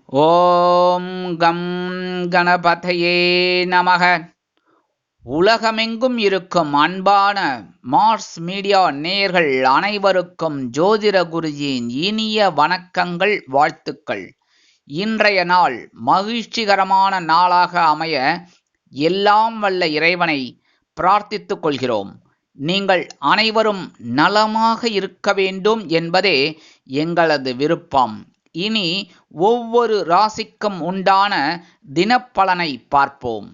ஓம் come கணபதையே நமக. உலகமெங்கும் இருக்கும் அன்பான மார்ஸ் மீடியா நேயர்கள் அனைவருக்கும் ஜோதிட குருஜியின் இனிய வணக்கங்கள், வாழ்த்துக்கள். இன்றைய நாள் மகிழ்ச்சிகரமான நாளாக அமைய எல்லாம் வல்ல இறைவனை பிரார்த்தித்துக் கொள்கிறோம். நீங்கள் அனைவரும் நலமாக இருக்க வேண்டும் என்பதே எங்களது விருப்பம். இனி ஒவ்வொரு ராசிக்கும் உண்டான தினப்பலனை பார்ப்போம்.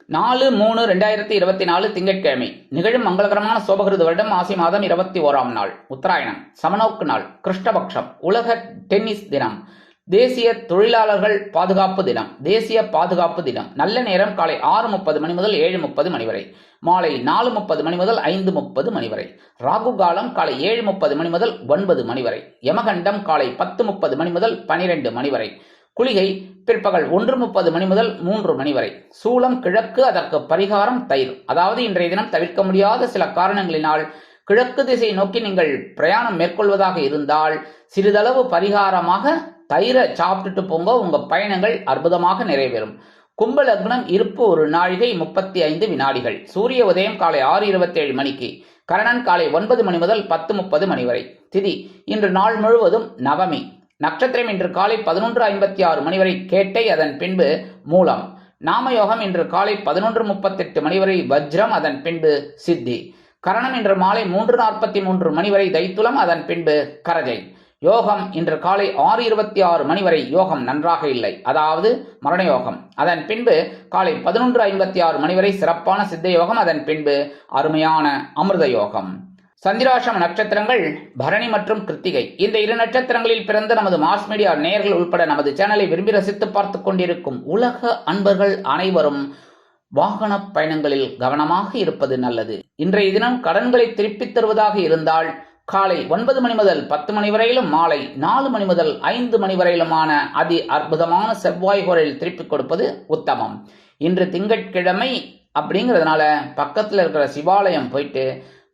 4/3/2024 திங்கட்கிழமை நிகழும் மங்களகரமான சோபகிருது வருடம் ஆசி மாதம் 21ஆம் நாள், உத்தராயணம், சமநோக்கு நாள், கிருஷ்ணபக்ஷம், உலக டென்னிஸ் தினம், தேசிய தொழிலாளர்கள் பாதுகாப்பு தினம், தேசிய பாதுகாப்பு தினம். நல்ல நேரம் காலை 6:30 மணி முதல் 7:30 மணி வரை, மாலை 4:30 மணி முதல் 5:30 மணி வரை. ராகு காலம் காலை 7:30 மணி முதல் 9 மணி வரை. யமகண்டம் காலை 10:30 மணி முதல் 12 மணி வரை. குளிகை பிற்பகல் 1:30 மணி முதல் 3 மணி வரை. சூலம் கிழக்கு, அதற்கு பரிகாரம் தயிர். அதாவது இன்றைய தினம் தவிர்க்க முடியாத சில காரணங்களினால் கிழக்கு திசை நோக்கி நீங்கள் பிரயாணம் மேற்கொள்வதாக இருந்தால் சிறிதளவு பரிகாரமாக தயிரை சாப்பிட்டுட்டு போங்க, உங்க பயணங்கள் அற்புதமாக நிறைவேறும். கும்ப லக்னம், இருப்பு 1 நாழிகை 35 வினாடிகள். சூரிய உதயம் காலை 6:27 மணிக்கு. கரணன் காலை 9 மணி முதல் 10:30 மணி வரை. திதி இன்று நாள் முழுவதும் நவமி. நட்சத்திரம் இன்று காலை 11:56 மணி வரை கேட்டை, அதன் பின்பு மூலம். நாமயோகம் இன்று காலை 11:38 மணி வரை வஜ்ரம், அதன் பின்பு சித்தி. கரணம் இன்று மாலை 3:43 மணி வரை தைத்துலம், அதன் பின்பு கரஜை. யோகம் இன்று காலை 6:26 மணி வரை யோகம் நன்றாக இல்லை, அதாவது மரண யோகம். அதன் பின்பு காலை 11:56 மணி வரை சிறப்பான சித்த யோகம், அதன் பின்பு அருமையான அமிர்த யோகம். சந்திராசிரம நட்சத்திரங்கள் பரணி மற்றும் கிருத்திகை. இந்த 2 நட்சத்திரங்களில் பிறந்த நமது மார்ஸ் மீடியா நேயர்கள் உட்பட நமது சேனலை விரும்பி ரசித்து பார்த்து கொண்டிருக்கும் உலக அன்பர்கள் அனைவரும் வாகன பயணங்களில் கவனமாக இருப்பது நல்லது. இன்றைய தினம் கடன்களை திருப்பித் தருவதாக இருந்தால் காலை 9 மணி முதல் 10 மணி வரையிலும், மாலை 4 மணி முதல் 5 மணி வரையிலுமான அதி அற்புதமான செவ்வாய் கோரையில் திருப்பிக் கொடுப்பது உத்தமம். இன்று திங்கட்கிழமை அப்படிங்கிறதுனால பக்கத்தில் இருக்கிற சிவாலயம் போயிட்டு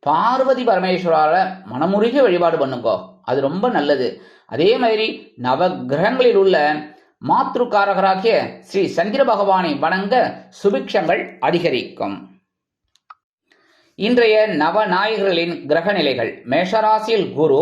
பார்வதி பரமேஸ்வரால மனமுருகி வழிபாடு பண்ணுங்கோ, அது ரொம்ப நல்லது. அதே மாதிரி நவ கிரகங்களில் உள்ள மாத்ருகாரகராகிய ஸ்ரீ சந்திர பகவானை வணங்க சுபிக்ஷங்கள் அதிகரிக்கும். இன்றைய நவநாயகர்களின் கிரக நிலைகள்: மேஷராசியில் குரு,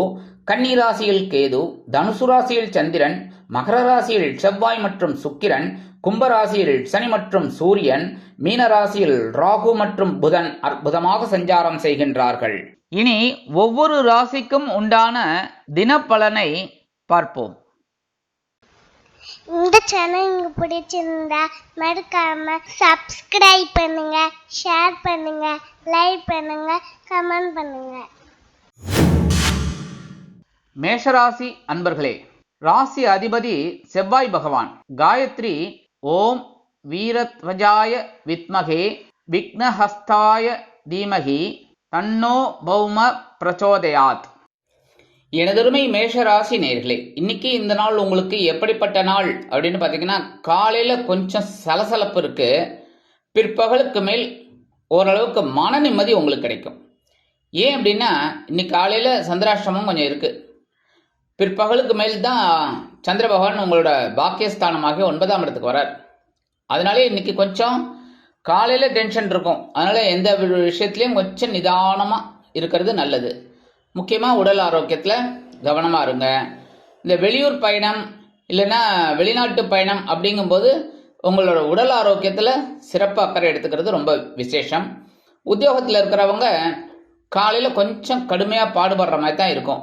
கன்னிராசியில் கேது, தனுசு ராசியில் சந்திரன், மகர ராசியில் செவ்வாய் மற்றும் சுக்கிரன், கும்பராசியில் சனி மற்றும் சூரியன், மீனராசியில் ராகு மற்றும் புதன் அற்புதமாக சஞ்சாரம் செய்கின்றார்கள். இனி ஒவ்வொரு ராசிக்கும் உண்டான தினப்பலனை பார்ப்போம். இந்த சேனல் உங்களுக்கு பிடிச்சிருந்தா மறக்காம சப்ஸ்கிரைப் பண்ணுங்க, ஷேர் பண்ணுங்க, லைக் பண்ணுங்க, கமெண்ட் பண்ணுங்க. மேஷராசி அன்பர்களே, ராசி அதிபதி செவ்வாய் பகவான். காயத்ரி ஓம் வீரத்வஜாய வித்மகே விக்னஹஸ்தாய தீமகி தன்னோ பௌம பிரச்சோதயாத். எனதருமை மேஷராசி நேயர்களே, இன்னைக்கு இந்த நாள் உங்களுக்கு எப்படிப்பட்ட நாள் அப்படின்னு பார்த்தீங்கன்னா, காலையில் கொஞ்சம் சலசலப்பு இருக்கு, பிற்பகலுக்கு மேல் ஓரளவுக்கு மன நிம்மதி உங்களுக்கு கிடைக்கும். ஏன் அப்படின்னா இன்னைக்கு காலையில் சந்திராஷ்டமம் கொஞ்சம் இருக்கு, பிற்பகலுக்கு மேல் தான் சந்திர பகவான் உங்களோட பாக்கியஸ்தானமாக 9ஆம் இடத்துக்கு வரார். அதனாலே இன்னைக்கு கொஞ்சம் காலையில் டென்ஷன் இருக்கும். அதனால எந்த விஷயத்துலையும் கொஞ்சம் நிதானமாக இருக்கிறது நல்லது. முக்கியமாக உடல் ஆரோக்கியத்தில் கவனமாக இருங்க. இந்த வெளியூர் பயணம் இல்லைன்னா வெளிநாட்டு பயணம் அப்படிங்கும்போது உங்களோட உடல் ஆரோக்கியத்தில் சிறப்பு அக்கறை எடுத்துக்கிறது ரொம்ப விசேஷம். உத்தியோகத்தில் இருக்கிறவங்க காலையில் கொஞ்சம் கடுமையாக பாடுபடுற மாதிரி தான் இருக்கும்.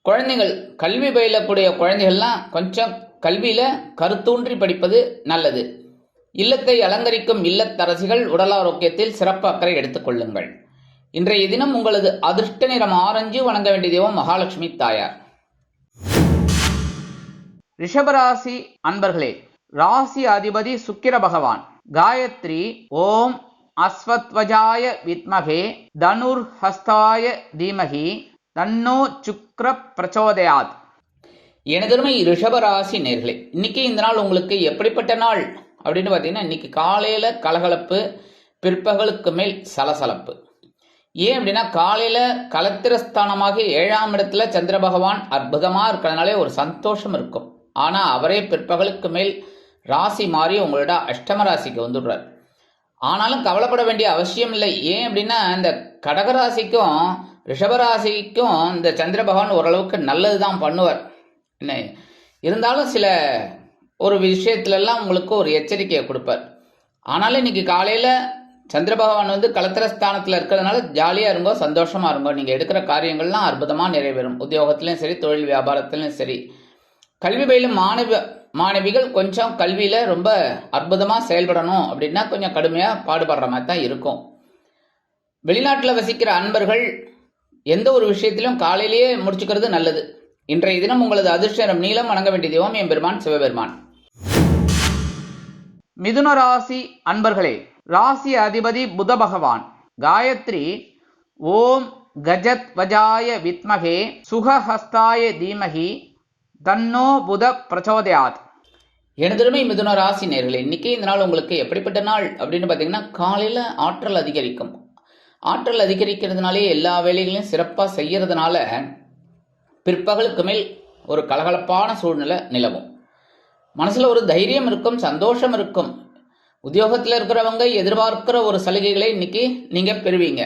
குழந்தைகள், கல்வி பயிலக்கூடிய குழந்தைகள்லாம் கொஞ்சம் கல்வியில் கருத்தூன்றி படிப்பது நல்லது. இல்லத்தை அலங்கரிக்கும் இல்லத்தரசிகள் உடல் ஆரோக்கியத்தில் சிறப்பு அக்கறை எடுத்துக்கொள்ளுங்கள். இன்றைய தினம் உங்களது அதிர்ஷ்ட நிறம் ஆரஞ்சு. வணங்க வேண்டிய தெய்வம் மகாலட்சுமி தாயார். ரிஷபராசி அன்பர்களே, ராசி அதிபதி சுக்கிர பகவான். காயத்ரி ஓம் அஸ்வத்வஜாய வித்மகே தனுர் ஹஸ்தாய தீமகி தன்னோ சுக்ர பிரச்சோதயாத். எனதருமை ரிஷபராசி நேர்களே, இன்னைக்கு இந்த நாள் உங்களுக்கு எப்படிப்பட்ட நாள் அப்படின்னு பார்த்தீங்கன்னா, இன்னைக்கு காலையில் கலகலப்பு, பிற்பகலுக்கு மேல் சலசலப்பு. ஏன் அப்படின்னா காலையில் கலத்திரஸ்தானமாக 7ஆம் இடத்துல சந்திர பகவான் அற்புதமாக இருக்கிறதுனாலே ஒரு சந்தோஷம் இருக்கும். ஆனால் அவரே பிற்பகலுக்கு மேல் ராசி மாறி உங்களோட அஷ்டம ராசிக்கு வந்துடுறார். ஆனாலும் கவலைப்பட வேண்டிய அவசியம் இல்லை. ஏன் அப்படின்னா இந்த கடகராசிக்கும் ரிஷபராசிக்கும் இந்த சந்திர பகவான் ஓரளவுக்கு நல்லது தான் பண்ணுவார். என்ன இருந்தாலும் சில ஒரு விஷயத்துலலாம் உங்களுக்கு ஒரு எச்சரிக்கையை கொடுப்பார். ஆனாலும் இன்னைக்கு காலையில் சந்திர பகவான் வந்து கலத்திரஸ்தானத்தில் இருக்கிறதுனால ஜாலியாக இருங்கோ, சந்தோஷமாக இருங்கோ. நீங்கள் எடுக்கிற காரியங்கள்லாம் அற்புதமாக நிறைவேறும். உத்தியோகத்துலையும் சரி, தொழில் வியாபாரத்துலையும் சரி. கல்வி பயிலும் மாணவிகள் கொஞ்சம் கல்வியில் ரொம்ப அற்புதமாக செயல்படணும் அப்படின்னா கொஞ்சம் கடுமையாக பாடுபடுற மாதிரி தான் இருக்கும். வெளிநாட்டில் வசிக்கிற அன்பர்கள் எந்த ஒரு விஷயத்திலும் காலையிலேயே முடிச்சுக்கிறது நல்லது. இன்றைய தினம் உங்களது அதிர்ஷ்டம் நீளம் வணங்க வேண்டிய தெய்வம் எம்பெருமான் சிவபெருமான். மிதுன ராசி அன்பர்களே, ராசி அதிபதி புத பகவான். காயத்ரி ஓம் கஜத் வஜாய வித்மகே சுகஹஸ்தாய தீமகி தன்னோ புத பிரச்சோதயாத். எனதுமே மிதுன ராசி நேர்களே, இன்னைக்கு இந்த நாள் உங்களுக்கு எப்படிப்பட்ட நாள் அப்படின்னு பார்த்தீங்கன்னா, காலையில் ஆற்றல் அதிகரிக்கும். ஆற்றல் அதிகரிக்கிறதுனாலே எல்லா வேலைகளையும் சிறப்பாக செய்யறதுனால பிற்பகலுக்கு மேல் ஒரு கலகலப்பான சூழ்நிலை நிலவும். மனசில் ஒரு தைரியம் இருக்கும், சந்தோஷம் இருக்கும். உத்தியோகத்தில் இருக்கிறவங்க எதிர்பார்க்கிற ஒரு சலுகைகளை இன்னைக்கு நீங்கள் பெறுவீங்க.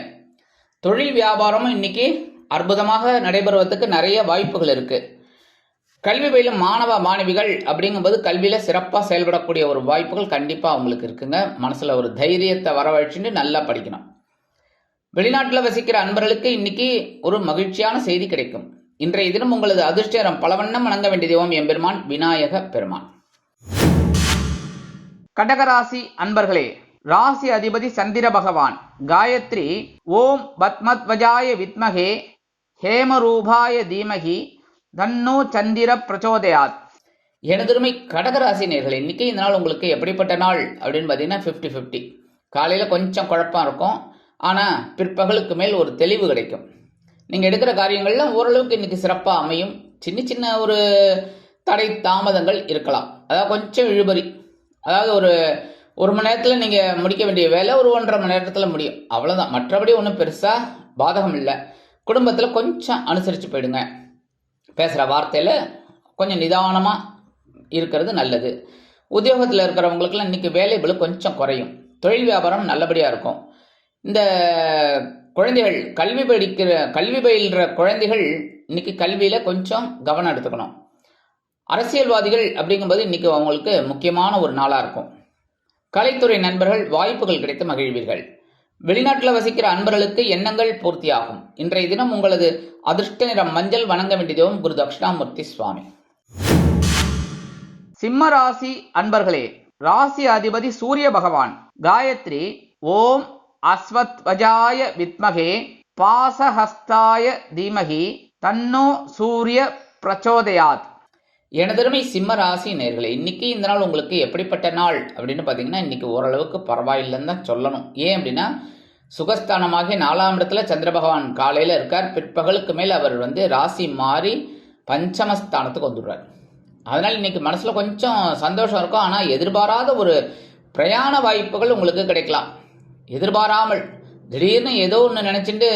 தொழில் வியாபாரமும் இன்னைக்கு அற்புதமாக நடைபெறுவதற்கு நிறைய வாய்ப்புகள் இருக்குது. கல்வி பயிலும் மாணவ மாணவிகள் அப்படிங்கும்போது கல்வியில் சிறப்பாக செயல்படக்கூடிய ஒரு வாய்ப்புகள் கண்டிப்பாக அவங்களுக்கு இருக்குங்க. மனசில் ஒரு தைரியத்தை வரவழைச்சுட்டு நல்லா படிக்கணும். வெளிநாட்டில் வசிக்கிற அன்பர்களுக்கு இன்னைக்கு ஒரு மகிழ்ச்சியான செய்தி கிடைக்கும். இன்றைய தினம் உங்களது அதிர்ஷ்டம் பலவண்ணம் வணங்க வேண்டிய தெய்வம் எம்பெருமான் விநாயக பெருமான். கடகராசி அன்பர்களே, ராசி அதிபதி சந்திர பகவான். காயத்ரி ஓம் பத்மத்வஜாய வித்மகே ஹேமரூபாய தீமகி தன்னோ சந்திர பிரச்சோதயாத். எனதுரிமை கடகராசி நேர்களே, இன்னைக்கு இந்த நாள் உங்களுக்கு எப்படிப்பட்ட நாள் அப்படின்னு பார்த்தீங்கன்னா 50-50. காலையில் கொஞ்சம் குழப்பம் இருக்கும், ஆனால் பிற்பகலுக்கு மேல் ஒரு தெளிவு கிடைக்கும். நீங்கள் எடுக்கிற காரியங்கள்லாம் ஓரளவுக்கு இன்னைக்கு சிறப்பாக அமையும். சின்ன சின்ன ஒரு தடை தாமதங்கள் இருக்கலாம், அதாவது கொஞ்சம் இழுபறி. அதாவது ஒரு மணி நேரத்தில் நீங்கள் முடிக்க வேண்டிய வேலை ஒரு 1.5 மணி நேரத்தில் முடியும், அவ்வளோதான். மற்றபடி ஒன்றும் பெருசாக பாதகம் இல்லை. குடும்பத்தில் கொஞ்சம் அனுசரித்து போயிடுங்க. பேசுகிற வார்த்தையில் கொஞ்சம் நிதானமாக இருக்கிறது நல்லது. உத்தியோகத்தில் இருக்கிறவங்களுக்குலாம் இன்றைக்கி வேலைகள் கொஞ்சம் குறையும். தொழில் வியாபாரம் நல்லபடியாக இருக்கும். இந்த குழந்தைகள் கல்வி பயில்கிற குழந்தைகள் இன்றைக்கி கல்வியில் கொஞ்சம் கவனம் எடுத்துக்கணும். அரசியல்வாதிகள் அப்படிங்கும்போது இன்றைக்கி அவங்களுக்கு முக்கியமான ஒரு நாளாக இருக்கும். கலைத்துறை நண்பர்கள் வாய்ப்புகள் கிடைத்து மகிழ்வீர்கள். வெளிநாட்டில் வசிக்கிற அன்பர்களுக்கு எண்ணங்கள் பூர்த்தியாகும். இன்றைய தினம் உங்களது அதிர்ஷ்ட நிறம் மஞ்சள் வணங்க வேண்டியதும் குரு தட்சிணாமூர்த்தி சுவாமி. சிம்ம ராசி அன்பர்களே, ராசி அதிபதி சூரிய பகவான். காயத்ரி ஓம் அஸ்வத்வஜாய வித்மகே பாசஹஸ்தாய தீமகி தன்னோ சூரிய பிரச்சோதயாத். எனதருமை சிம்ம ராசி நேர்களே, இன்னைக்கு இந்த நாள் உங்களுக்கு எப்படிப்பட்ட நாள் அப்படின்னு பார்த்தீங்கன்னா, இன்னைக்கு ஓரளவுக்கு பரவாயில்லைன்னு தான் சொல்லணும். ஏன் அப்படின்னா, சுகஸ்தானமாகிய 4ஆம் இடத்துல சந்திர பகவான் காலையில் இருக்கார். பிற்பகலுக்கு மேல் அவர் ராசி மாறி பஞ்சமஸ்தானத்துக்கு வந்துடுறார். அதனால் இன்னைக்கு மனசில் கொஞ்சம் சந்தோஷம் இருக்கும். ஆனால் எதிர்பாராத ஒரு பிரயாண வாய்ப்புகள் உங்களுக்கு கிடைக்கலாம். எதிர்பாராமல் திடீர்னு ஏதோ ஒன்று நினச்சிட்டு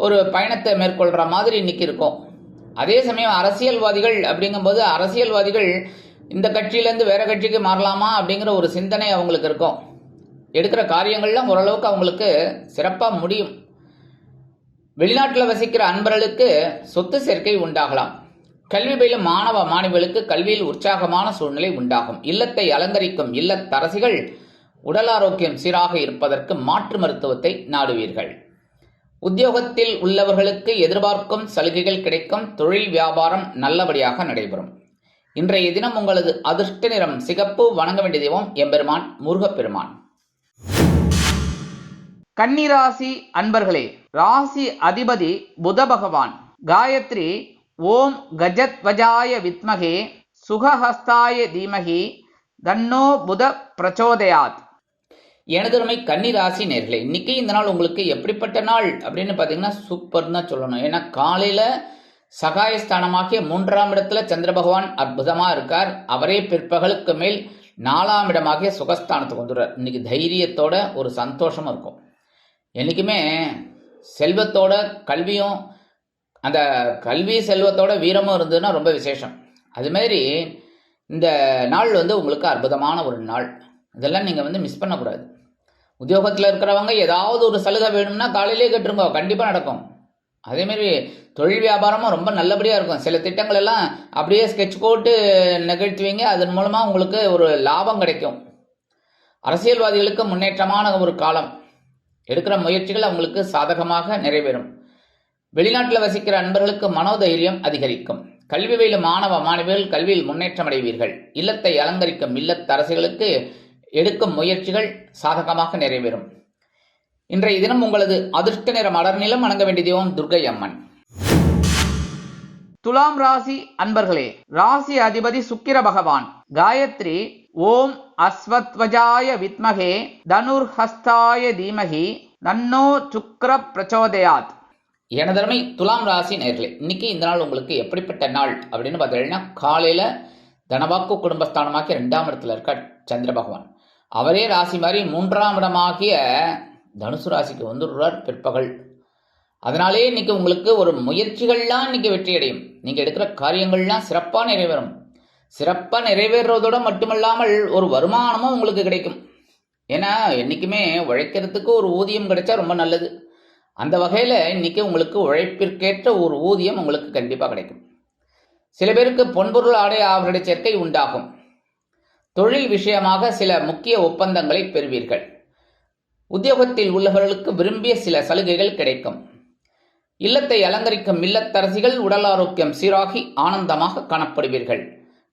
ஒரு பயணத்தை மேற்கொள்கிற மாதிரி இன்னைக்கு இருக்கும். அதே சமயம் அரசியல்வாதிகள் அப்படிங்கும்போது அரசியல்வாதிகள் இந்த கட்சியிலேருந்து வேற கட்சிக்கு மாறலாமா அப்படிங்கிற ஒரு சிந்தனை அவங்களுக்கு இருக்கும். எடுக்கிற காரியங்கள்லாம் ஓரளவுக்கு அவங்களுக்கு சிறப்பாக முடியும். வெளிநாட்டில் வசிக்கிற அன்பர்களுக்கு சொத்து சேர்க்கை உண்டாகலாம். கல்வி பயிலும் மாணவ மாணவிகளுக்கு கல்வியில் உற்சாகமான சூழ்நிலை உண்டாகும். இல்லத்தை அலங்கரிக்கும் இல்லத்தரசிகள் உடல் ஆரோக்கியம் சீராக இருப்பதற்கு மாற்று மருத்துவத்தை நாடுவீர்கள். உத்தியோகத்தில் உள்ளவர்களுக்கு எதிர்பார்க்கும் சலுகைகள் கிடைக்கும். தொழில் வியாபாரம் நல்லபடியாக நடைபெறும். இன்றைய தினம் உங்களது அதிர்ஷ்ட நிறம் சிகப்பு வணங்க வேண்டிய தெய்வம் எம்பெருமான் முருகப்பெருமான். கன்னிராசி அன்பர்களே, ராசி அதிபதி புத பகவான். காயத்ரி ஓம் கஜத்வஜாய வித்மகே சுகஹஸ்தாய தீமகி தன்னோ புத பிரச்சோதயாத். எனதுமை கன்னிராசி நேர்களே, இன்னைக்கு இந்த நாள் உங்களுக்கு எப்படிப்பட்ட நாள் அப்படின்னு பார்த்தீங்கன்னா சூப்பர்னு தான் சொல்லணும். ஏன்னா காலையில் சகாயஸ்தானமாகிய 3ஆம் இடத்துல சந்திர பகவான் அற்புதமாக இருக்கார். அவரே பிற்பகலுக்கு மேல் 4ஆம் இடமாகிய சுகஸ்தானத்துக்கு வந்துடுறார். இன்னைக்கு தைரியத்தோட ஒரு சந்தோஷமும் இருக்கும். என்றைக்குமே செல்வத்தோட கல்வியும், அந்த கல்வி செல்வத்தோட வீரமும் இருந்ததுன்னா ரொம்ப விசேஷம். அதுமாரி இந்த நாள் உங்களுக்கு அற்புதமான ஒரு நாள். இதெல்லாம் நீங்கள் மிஸ் பண்ணக்கூடாது. உத்தியோகத்தில் இருக்கிறவங்க ஏதாவது ஒரு சலுகை வேணும்னா காலையிலே கேட்டுருங்க, கண்டிப்பாக நடக்கும். அதேமாரி தொழில் வியாபாரமும் ரொம்ப நல்லபடியாக இருக்கும். சில திட்டங்கள் எல்லாம் அப்படியே ஸ்கெட்ச் போட்டு நிகழ்த்துவீங்க, அதன் மூலமாக உங்களுக்கு ஒரு லாபம் கிடைக்கும். அரசியல்வாதிகளுக்கு முன்னேற்றமான ஒரு காலம். எடுக்கிற முயற்சிகள் அவங்களுக்கு சாதகமாக நிறைவேறும். வெளிநாட்டில் வசிக்கிற அன்பர்களுக்கு மனோதைரியம் அதிகரிக்கும். கல்வி பயிலும் மாணவ மாணவிகள் கல்வியில் முன்னேற்றம் அடைவீர்கள். இல்லத்தை அலங்கரிக்கும் இல்லத்தரசிகளுக்கு எடுக்கும் முயற்சிகள் சாதகமாக நிறைவேறும். இன்றைய தினம் உங்களது அதிர்ஷ்ட நிற மலர் நிலம் வணங்க வேண்டிய தெய்வம் துர்க்கை அம்மன். துலாம் ராசி அன்பர்களே, ராசி அதிபதி சுக்கிர பகவான். காயத்ரி ஓம் அஸ்வத்வஜாய வித்மகே தனுர்ஹஸ்தாய தீமகி தன்னோ சுக்ர பிரச்சோதயாத். எனதருமை துலாம் ராசி நேயர்களே, இன்னைக்கு இந்த நாள் உங்களுக்கு எப்படிப்பட்ட நாள் அப்படின்னு பார்த்தீங்கன்னா, காலையில் தனவாக்கு குடும்பஸ்தானமாகிய 2ஆம் இடத்துல இருக்க சந்திர பகவான் அவரே ராசி மாதிரி 3ஆம் இடமாகிய தனுசு ராசிக்கு வந்துடுறார் பிற்பகல். அதனாலே இன்னைக்கு உங்களுக்கு ஒரு முயற்சிகள்லாம் இன்னைக்கு வெற்றி அடையும். நீங்கள் எடுக்கிற காரியங்கள்லாம் சிறப்பாக நிறைவேறும். சிறப்பாக நிறைவேறுவதோடு மட்டுமல்லாமல் ஒரு வருமானமும் உங்களுக்கு கிடைக்கும். ஏன்னா என்றைக்குமே உழைக்கிறதுக்கு ஒரு ஊதியம் கிடைச்சா ரொம்ப நல்லது. அந்த வகையில் இன்னைக்கு உங்களுக்கு உழைப்பிற்கேற்ற ஒரு ஊதியம் உங்களுக்கு கண்டிப்பாக கிடைக்கும். சில பேருக்கு பொன்பொருள் ஆடை ஆபரண சேர்க்கை உண்டாகும். தொழில் விஷயமாக சில முக்கிய ஒப்பந்தங்களை பெறுவீர்கள். உத்தியோகத்தில் உள்ளவர்களுக்கு விரும்பிய சில சலுகைகள் கிடைக்கும். இல்லத்தை அலங்கரிக்கும் இல்லத்தரசிகள் உடல் ஆரோக்கியம் சீராகி ஆனந்தமாக காணப்படுவீர்கள்.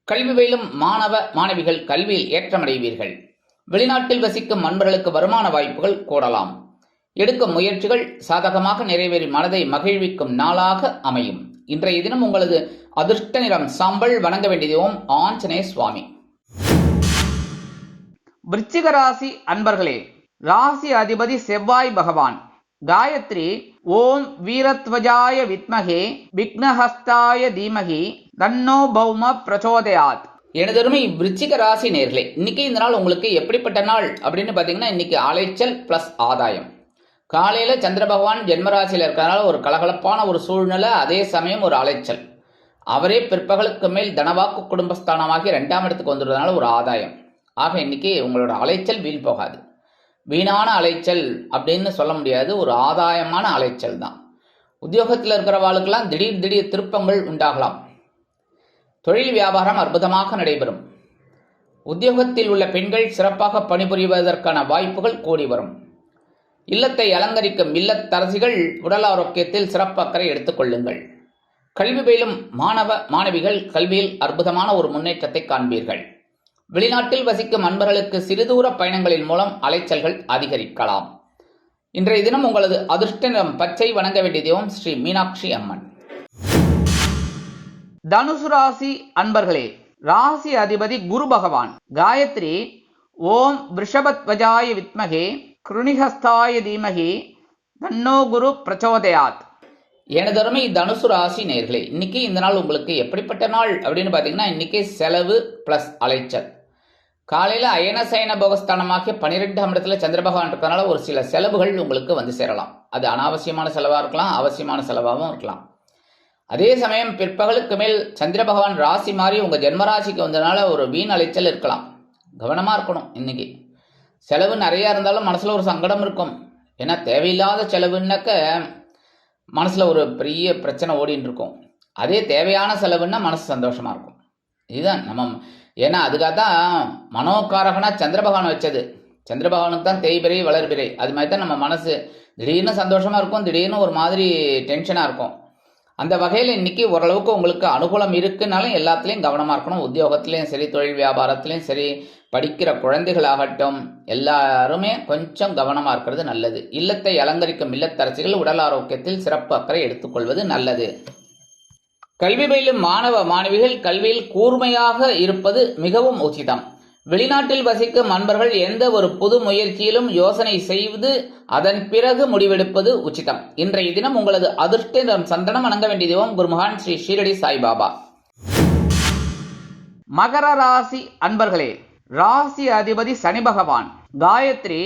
கல்வி பயிலும் மாணவ மாணவிகள் கல்வியில் ஏற்றமடைவீர்கள். வெளிநாட்டில் வசிக்கும் நண்பர்களுக்கு வருமான வாய்ப்புகள் கூடலாம். எடுக்கும் முயற்சிகள் சாதகமாக நிறைவேறி மனதை மகிழ்விக்கும் நாளாக அமையும். இன்றைய தினம் உங்களது அதிர்ஷ்ட நிறம் சாம்பல். வணங்க வேண்டியது ஓம் ஆஞ்சநேய சுவாமி. விருச்சிக ராசி அன்பர்களே, ராசி அதிபதி செவ்வாய் பகவான். காயத்ரி ஓம் வீரத்வஜாய வித்மகே விக்னஹஸ்தாய தீமகி தன்னோ பௌம பிரச்சோதயாத். எனதருமை விருச்சிக ராசி நேர்களே, இன்னைக்கு இந்த நாள் உங்களுக்கு எப்படிப்பட்ட நாள் அப்படின்னு பார்த்தீங்கன்னா, இன்னைக்கு அலைச்சல் பிளஸ் ஆதாயம். காலையில் சந்திர பகவான் ஜென்மராசியில் இருக்கிறனால ஒரு கலகலப்பான ஒரு சூழ்நிலை, அதே சமயம் ஒரு அலைச்சல். அவரே பிற்பகலுக்கு மேல் தனவாக்கு குடும்பஸ்தானமாகி 2ஆம் இடத்துக்கு வந்துடுறதுனால ஒரு ஆதாயம். ஆக இன்னைக்கு உங்களோட அலைச்சல் வீண் போகாது. வீணான அலைச்சல் அப்படின்னு சொல்ல முடியாது, ஒரு ஆதாயமான அலைச்சல் தான். உத்தியோகத்தில் இருக்கிறவாளுக்கெல்லாம் திடீர் திருப்பங்கள் உண்டாகலாம். தொழில் வியாபாரம் அற்புதமாக நடைபெறும். உத்தியோகத்தில் உள்ள பெண்கள் சிறப்பாக பணிபுரிவதற்கான வாய்ப்புகள் கூடி வரும். இல்லத்தை அலங்கரிக்கும் இல்லத்தரசிகள் உடல் ஆரோக்கியத்தில் சிறப்பு அக்கறை எடுத்துக்கொள்ளுங்கள். கல்வி பயிலும் மாணவ மாணவிகள் கல்வியில் அற்புதமான ஒரு முன்னேற்றத்தை காண்பீர்கள். வெளிநாட்டில் வசிக்கும் நண்பர்களுக்கு சிறுதூர பயணங்களின் மூலம் அலைச்சல்கள் அதிகரிக்கலாம். இன்றைய தினம் உங்களது அதிர்ஷ்ட நிறம் பச்சை. வணங்க வேண்டிய தெய்வம் ஸ்ரீ மீனாட்சி அம்மன். தனுசு ராசி அன்பர்களே, ராசி அதிபதி குரு பகவான். காயத்ரி ஓம் ரிஷபத்வஜாய வித்மகே கிருணிஹஸ்தாய தீமகி தன்னோ குரு பிரச்சோதயாத். எனதருமை தனுசு ராசி நேர்களே, இன்னைக்கு இந்த நாள் உங்களுக்கு எப்படிப்பட்ட நாள் அப்படின்னு பார்த்தீங்கன்னா, இன்னைக்கு செலவு பிளஸ் அலைச்சல். காலையில் அயன சயன போகஸ்தானமாகிய 12ஆம் இடத்துல சந்திர பகவான் இருக்கிறதுனால ஒரு சில செலவுகள் உங்களுக்கு வந்து சேரலாம். அது அனாவசியமான செலவாக இருக்கலாம், அவசியமான செலவாகவும் இருக்கலாம். அதே சமயம் பிற்பகலுக்கு மேல் சந்திர பகவான் ராசி மாறி உங்கள் ஜென்மராசிக்கு வந்ததுனால ஒரு வீண் அலைச்சல் இருக்கலாம். கவனமாக இருக்கணும். இன்னைக்கு செலவு நிறையா இருந்தாலும் மனசில் ஒரு சங்கடம் இருக்கும். ஏன்னா தேவையில்லாத செலவுன்னாக்க மனசில் ஒரு பெரிய பிரச்சனை ஓடின்னு இருக்கும். அதே தேவையான செலவுன்னா மனசு சந்தோஷமாக இருக்கும். இதுதான் நம்ம, ஏன்னா அதுக்காக தான் மனோகாரகனா சந்திர பகவான் வச்சது. சந்திர பகவானுக்கு தான் தேய்பிரை வளர்பிரை. அது மாதிரி தான் நம்ம மனசு திடீர்னு சந்தோஷமாக இருக்கும், திடீர்னு ஒரு மாதிரி டென்ஷனாக இருக்கும். அந்த வகையில் இன்னைக்கு ஓரளவுக்கு உங்களுக்கு அனுகூலம் இருக்குனாலும் எல்லாத்துலேயும் கவனமாக இருக்கணும். உத்தியோகத்துலேயும் சரி, தொழில் வியாபாரத்துலேயும் சரி, படிக்கிற குழந்தைகளாகட்டும் எல்லாருமே கொஞ்சம் கவனமாக இருக்கிறது நல்லது. இல்லத்தை அலங்கரிக்கும் இல்லத்தரசிகள் உடல் ஆரோக்கியத்தில் சிறப்பு அக்கறை எடுத்துக்கொள்வது நல்லது. கல்வி பயிலும் மாணவ மாணவிகள் கல்வியில் கூர்மையாக இருப்பது மிகவும் உச்சிதம். வெளிநாட்டில் வசிக்கும் நண்பர்கள் எந்த ஒரு புது முயற்சியிலும் யோசனை செய்து அதன் பிறகு முடிவெடுப்பது உச்சிதம். இன்றைய தினம் உங்களது அதிர்ஷ்ட நிறம் சந்தனம். வணங்க வேண்டிய தெய்வம் குருமகான் ஸ்ரீ ஷீரடி சாய்பாபா. மகர ராசி அன்பர்களே, ராசி அதிபதி சனி பகவான். காயத்ரி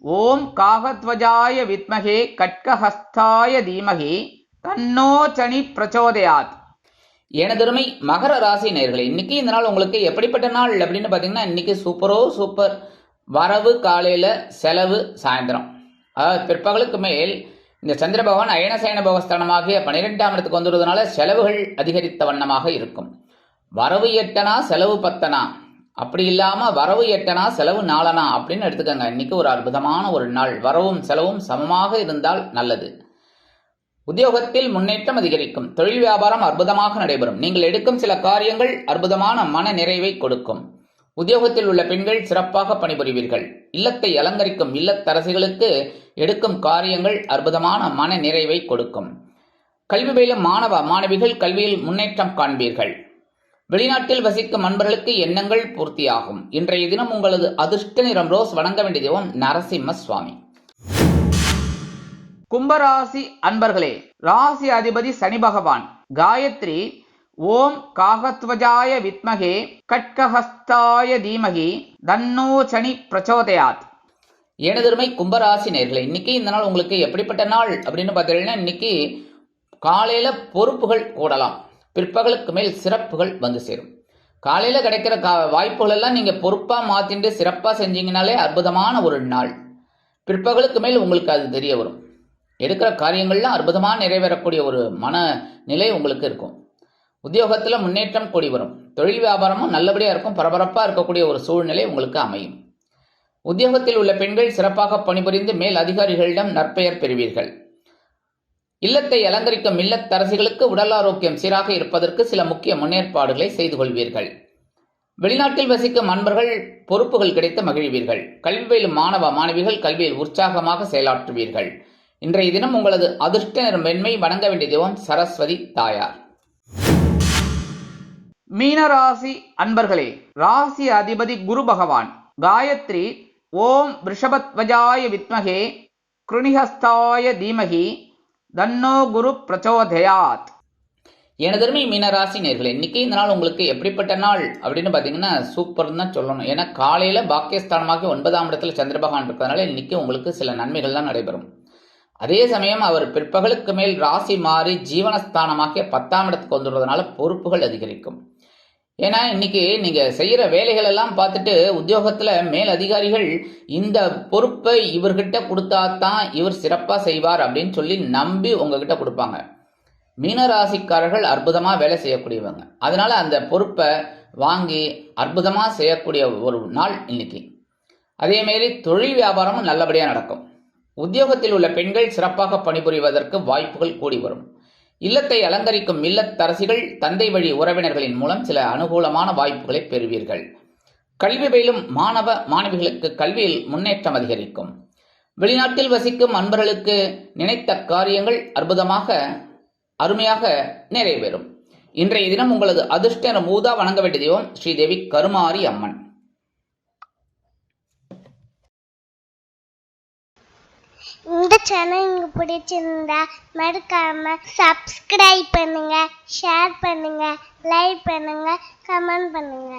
ஓம் காகத்வஜாய வித்மகே கட்கஹஸ்தாய தீமகி தன்னோ சனி பிரச்சோதயாத். எனதருமை மகர ராசி நேயர்களே, இன்னைக்கு இந்த நாள் உங்களுக்கு எப்படிப்பட்ட நாள் அப்படின்னு பார்த்தீங்கன்னா, இன்னைக்கு சூப்பர் வரவு காலையில், செலவு சாயந்தரம். அதாவது பிற்பகலுக்கு மேல் இந்த சந்திர பகவான் அயனசயன போகஸ்தானமாகிய 12ஆம் இடத்துக்கு வந்துடுவதனால செலவுகள் அதிகரித்த வண்ணமாக இருக்கும். வரவு 8 செலவு 10 அப்படி இல்லாமல் வரவு 8 செலவு 4 அப்படின்னு எடுத்துக்கோங்க. இன்னைக்கு ஒரு அற்புதமான ஒரு நாள். வரவும் செலவும் சமமாக இருந்தால் நல்லது. உத்தியோகத்தில் முன்னேற்றம் அதிகரிக்கும். தொழில் வியாபாரம் அற்புதமாக நடைபெறும். நீங்கள் எடுக்கும் சில காரியங்கள் அற்புதமான மன நிறைவை கொடுக்கும். உத்தியோகத்தில் உள்ள பெண்கள் சிறப்பாக பணிபுரிவீர்கள். இல்லத்தை அலங்கரிக்கும் இல்லத்தரசிகளுக்கு எடுக்கும் காரியங்கள் அற்புதமான மன நிறைவை கொடுக்கும். கல்வி பயிலும் மாணவ மாணவிகள் கல்வியில் முன்னேற்றம் காண்பீர்கள். வெளிநாட்டில் வசிக்கும் அன்பர்களுக்கு எண்ணங்கள் பூர்த்தியாகும். இன்றைய தினம் உங்களது அதிர்ஷ்ட நிறம் ரோஸ். வணங்க வேண்டிய தெய்வம் நரசிம்ம சுவாமி. கும்பராசி அன்பர்களே, ராசி அதிபதி சனி பகவான். காயத்ரி ஓம் காகத்வஜாய வித்மகே கட்கஹஸ்தாய தீமகி தன்னோ சனி பிரச்சோதயாத். எனதருமை கும்பராசி நேயர்களே, இன்னைக்கு இந்த நாள் உங்களுக்கு எப்படிப்பட்ட நாள் அப்படின்னு பார்த்தீங்கன்னா, இன்னைக்கு காலையில பொறுப்புகள் கூடலாம். பிற்பகலுக்கு மேல் சிறப்புகள் வந்து சேரும். காலையில கிடைக்கிற வாய்ப்புகள் எல்லாம் நீங்க பொறுப்பா மாத்திட்டு சிறப்பா செஞ்சீங்கனாலே அற்புதமான ஒரு நாள். பிற்பகலுக்கு மேல் உங்களுக்கு அது தெரிய வரும். எடுக்கிற காரியங்கள்லாம் அற்புதமாக நிறைவேறக்கூடிய ஒரு மனநிலை உங்களுக்கு இருக்கும். உத்தியோகத்தில் முன்னேற்றம் கூடி வரும். தொழில் வியாபாரமும் நல்லபடியாக இருக்கும். பரபரப்பாக இருக்கக்கூடிய ஒரு சூழ்நிலை உங்களுக்கு அமையும். உத்தியோகத்தில் உள்ள பெண்கள் சிறப்பாக பணிபுரிந்து மேல் அதிகாரிகளிடம் நற்பெயர் பெறுவீர்கள். இல்லத்தை அலங்கரிக்கும் இல்லத்தரசிகளுக்கு உடல் ஆரோக்கியம் சீராக இருப்பதற்கு சில முக்கிய முன்னேற்பாடுகளை செய்து கொள்வீர்கள். வெளிநாட்டில் வசிக்கும் அன்பர்கள் பொறுப்புகள் கிடைத்து மகிழ்வீர்கள். கல்வி பயிலும் மாணவ மாணவிகள் கல்வியில் உற்சாகமாக செயலாற்றுவீர்கள். இன்றைய தினம் உங்களது அதிர்ஷ்ட நிறம் வெண்மை. வணங்க வேண்டிய தெய்வம் சரஸ்வதி தாயார். மீனராசி அன்பர்களே, ராசி அதிபதி குரு பகவான். காயத்ரி ஓம் ரிஷபத்வஜாய வித்மகே கிருணிஹஸ்தாய தீமகி தன்னோ குரு பிரச்சோதயாத். எனதருமை மீனராசி நேயர்களே, இன்னைக்கு இந்த நாள் உங்களுக்கு எப்படிப்பட்ட நாள் அப்படின்னு பார்த்தீங்கன்னா சூப்பர்னு தான் சொல்லணும். ஏன்னா காலையில் பாக்கியஸ்தானமாக 9ஆம் இடத்துல சந்திர பகவான் இருக்கிறதுனால இன்னைக்கு உங்களுக்கு சில நன்மைகள்லாம் நடைபெறும். அதே சமயம் அவர் பிற்பகலுக்கு மேல் ராசி மாறி ஜீவனஸ்தானமாகிய 10ஆம் இடத்துக்கு வந்துடுறதுனால பொறுப்புகள் அதிகரிக்கும். ஏன்னா இன்னைக்கு நீங்கள் செய்கிற வேலைகள் எல்லாம் பார்த்துட்டு உத்தியோகத்தில் மேல் அதிகாரிகள் இந்த பொறுப்பை இவர்கிட்ட கொடுத்தாதான் இவர் சிறப்பாக செய்வார் அப்படின்னு சொல்லி நம்பி உங்ககிட்ட கொடுப்பாங்க. மீனராசிக்காரர்கள் அற்புதமாக வேலை செய்யக்கூடியவங்க. அதனால அந்த பொறுப்பை வாங்கி அற்புதமாக செய்யக்கூடிய ஒரு நாள் இன்னைக்கு. அதேமாரி தொழில் வியாபாரமும் நல்லபடியாக நடக்கும். உத்தியோகத்தில் உள்ள பெண்கள் சிறப்பாக பணிபுரிவதற்கு வாய்ப்புகள் கூடி வரும். இல்லத்தை அலங்கரிக்கும் இல்லத்தரசிகள் தந்தை வழி உறவினர்களின் மூலம் சில அனுகூலமான வாய்ப்புகளை பெறுவீர்கள். கல்வி பயிலும் மாணவ மாணவிகளுக்கு கல்வியில் முன்னேற்றம் அதிகரிக்கும். வெளிநாட்டில் வசிக்கும் அன்பர்களுக்கு நினைத்த காரியங்கள் அருமையாக நிறைவேறும். இன்றைய தினம் உங்களது அதிர்ஷ்ட நிறம் ஊதா. வணங்க வேண்டிய தெய்வம் ஸ்ரீதேவி கருமாரி அம்மன். இந்த சேனல் உங்களுக்கு பிடிச்சிருந்தா மறக்காம சப்ஸ்கிரைப் பண்ணுங்க, ஷேர் பண்ணுங்க, லைக் பண்ணுங்க, கமெண்ட் பண்ணுங்க.